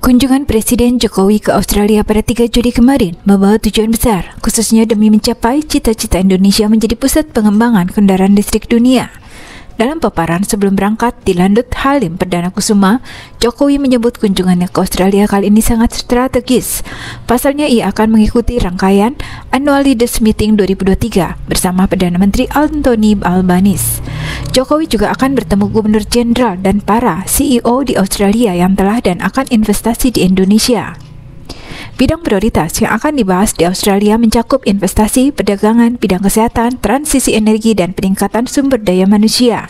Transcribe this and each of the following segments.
Kunjungan Presiden Jokowi ke Australia pada 3 Juli kemarin membawa tujuan besar, khususnya demi mencapai cita-cita Indonesia menjadi pusat pengembangan kendaraan listrik dunia. Dalam paparan sebelum berangkat di Landut Halim Perdana Kusuma, Jokowi menyebut kunjungannya ke Australia kali ini sangat strategis. Pasalnya ia akan mengikuti rangkaian Annual Leaders Meeting 2023 bersama Perdana Menteri Anthony Albanese. Jokowi juga akan bertemu Gubernur Jenderal dan para CEO di Australia yang telah dan akan investasi di Indonesia. Bidang prioritas yang akan dibahas di Australia mencakup investasi, perdagangan, bidang kesehatan, transisi energi, dan peningkatan sumber daya manusia.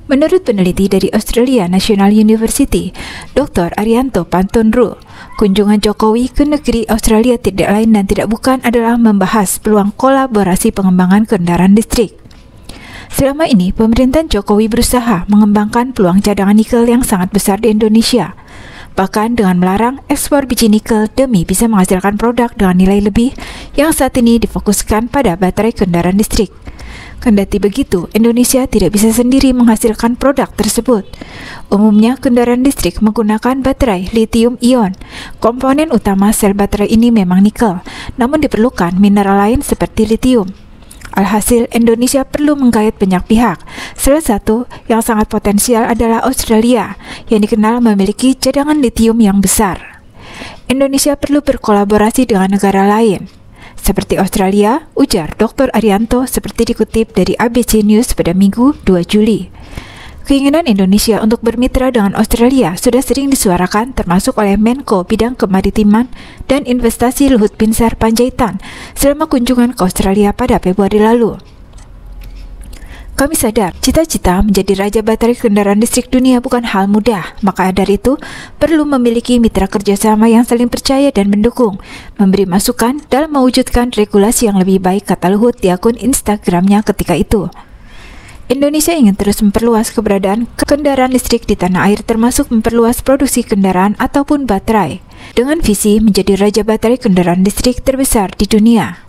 Menurut peneliti dari Australia National University, Dr. Arianto Pantonru, kunjungan Jokowi ke negeri Australia tidak lain dan tidak bukan adalah membahas peluang kolaborasi pengembangan kendaraan listrik. Selama ini, pemerintahan Jokowi berusaha mengembangkan peluang cadangan nikel yang sangat besar di Indonesia, bahkan dengan melarang ekspor biji nikel demi bisa menghasilkan produk dengan nilai lebih yang saat ini difokuskan pada baterai kendaraan listrik. Kendati begitu, Indonesia tidak bisa sendiri menghasilkan produk tersebut. Umumnya, kendaraan listrik menggunakan baterai lithium-ion. Komponen utama sel baterai ini memang nikel, namun diperlukan mineral lain seperti lithium. Alhasil, Indonesia perlu menggait banyak pihak. Salah satu yang sangat potensial adalah Australia, yang dikenal memiliki cadangan lithium yang besar. Indonesia perlu berkolaborasi dengan negara lain, seperti Australia, ujar Dr. Arianto seperti dikutip dari ABC News pada Minggu 2 Juli. Keinginan Indonesia untuk bermitra dengan Australia sudah sering disuarakan termasuk oleh Menko Bidang Kemaritiman dan Investasi Luhut Binsar Panjaitan selama kunjungan ke Australia pada Februari lalu. Kami sadar, cita-cita menjadi raja baterai kendaraan listrik dunia bukan hal mudah, maka dari itu perlu memiliki mitra kerjasama yang saling percaya dan mendukung, memberi masukan dalam mewujudkan regulasi yang lebih baik, kata Luhut di akun Instagramnya ketika itu. Indonesia ingin terus memperluas keberadaan kendaraan listrik di tanah air, termasuk memperluas produksi kendaraan ataupun baterai, dengan visi menjadi raja baterai kendaraan listrik terbesar di dunia.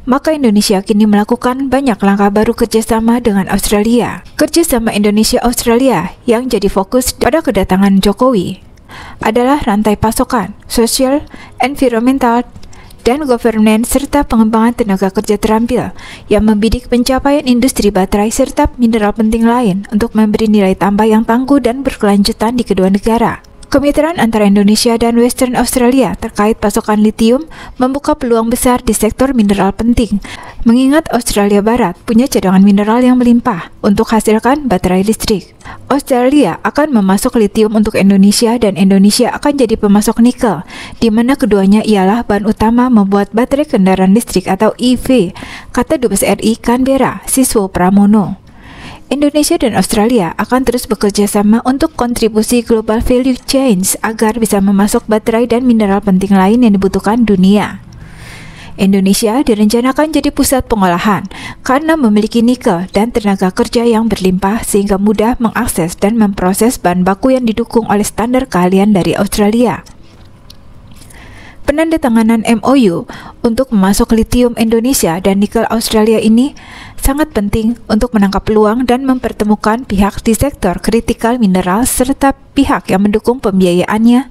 Maka Indonesia kini melakukan banyak langkah baru kerjasama dengan Australia. Kerjasama Indonesia-Australia yang jadi fokus pada kedatangan Jokowi adalah rantai pasokan, sosial, environmental, dan governance serta pengembangan tenaga kerja terampil yang membidik pencapaian industri baterai serta mineral penting lain untuk memberi nilai tambah yang tangguh dan berkelanjutan di kedua negara. Kemitraan antara Indonesia dan Western Australia terkait pasokan lithium membuka peluang besar di sektor mineral penting, mengingat Australia Barat punya cadangan mineral yang melimpah untuk hasilkan baterai listrik. Australia akan memasok lithium untuk Indonesia dan Indonesia akan jadi pemasok nikel, di mana keduanya ialah bahan utama membuat baterai kendaraan listrik atau EV, kata Dubes RI Canberra, Siswo Pramono. Indonesia dan Australia akan terus bekerja sama untuk kontribusi global value chains agar bisa memasok baterai dan mineral penting lain yang dibutuhkan dunia. Indonesia direncanakan jadi pusat pengolahan karena memiliki nikel dan tenaga kerja yang berlimpah sehingga mudah mengakses dan memproses bahan baku yang didukung oleh standar keahlian dari Australia. Penandatanganan MOU untuk memasok lithium Indonesia dan nikel Australia ini sangat penting untuk menangkap peluang dan mempertemukan pihak di sektor kritikal mineral serta pihak yang mendukung pembiayaannya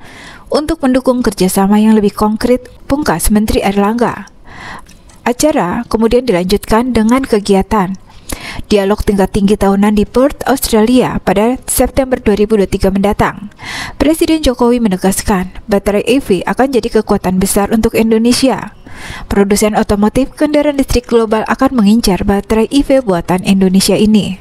untuk mendukung kerjasama yang lebih konkret, pungkas Menteri Airlangga. Acara kemudian dilanjutkan dengan kegiatan dialog tingkat tinggi tahunan di Perth, Australia pada September 2023 mendatang. Presiden Jokowi menegaskan baterai EV akan jadi kekuatan besar untuk Indonesia. Produsen otomotif kendaraan listrik global akan mengincar baterai EV buatan Indonesia ini.